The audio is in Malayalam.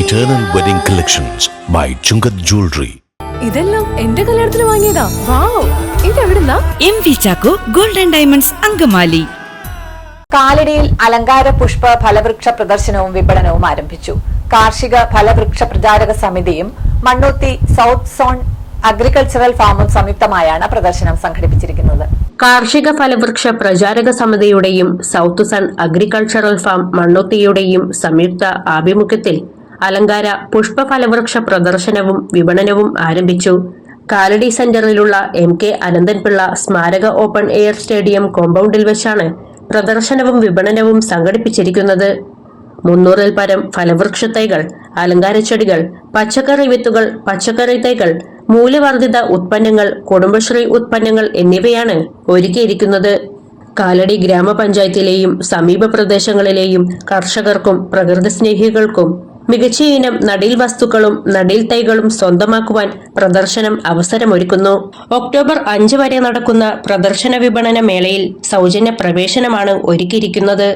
Eternal Wedding Collections by Chungat Jewelry. ഇതെല്ലാം എന്റെ കല്യാണത്തിന് വാങ്ങിയതാ. വാവ്, ഇതെവിടുന്നാ? MV Chacko golden diamonds Angamaly. കാലടിയിൽ അലങ്കാര പുഷ്പ ഫലവൃക്ഷ പ്രദർശനവും വിപണനവും ആരംഭിച്ചു. കാർഷിക ഫലവൃക്ഷ പ്രചാരക സമിതിയും മണ്ണുത്തി സൗത്ത് സോൺ അഗ്രികൾച്ചറൽ ഫാമും സംയുക്തമായാണ് പ്രദർശനം സംഘടിപ്പിച്ചിരിക്കുന്നത്. കാർഷിക ഫലവൃക്ഷ പ്രചാരക സമിതിയുടെയും സൗത്ത് സൺ അഗ്രികൾച്ചറൽ ഫാം മണ്ണുത്തിയുടെയും സംയുക്ത ആഭിമുഖ്യത്തിൽ അലങ്കാര പുഷ്പ ഫലവൃക്ഷ പ്രദർശനവും വിപണനവും ആരംഭിച്ചു. കാലടി സെന്ററിലുള്ള MK അനന്തൻപിള്ള സ്മാരക ഓപ്പൺ എയർ സ്റ്റേഡിയം കോമ്പൗണ്ടിൽ വെച്ചാണ് പ്രദർശനവും വിപണനവും സംഘടിപ്പിച്ചിരിക്കുന്നത്. 300-ൽ പരം ഫലവൃക്ഷ തൈകൾ, അലങ്കാരച്ചെടികൾ, പച്ചക്കറി വിത്തുകൾ, പച്ചക്കറി തൈകൾ, മൂല്യവർദ്ധിത ഉത്പന്നങ്ങൾ, കുടുംബശ്രീ ഉത്പന്നങ്ങൾ എന്നിവയാണ് ഒരുക്കിയിരിക്കുന്നത്. കാലടി ഗ്രാമപഞ്ചായത്തിലെയും സമീപ പ്രദേശങ്ങളിലെയും കർഷകർക്കും പ്രകൃതി സ്നേഹികൾക്കും മികച്ച ഇനം നടീൽ വസ്തുക്കളും നടീൽ തൈകളും സ്വന്തമാക്കുവാൻ പ്രദർശനം അവസരമൊരുക്കുന്നു. ഒക്ടോബർ 5 വരെ നടക്കുന്ന പ്രദർശന വിപണന മേളയിൽ സൗജന്യ പ്രവേശനമാണ് ഒരുക്കിയിരിക്കുന്നത്.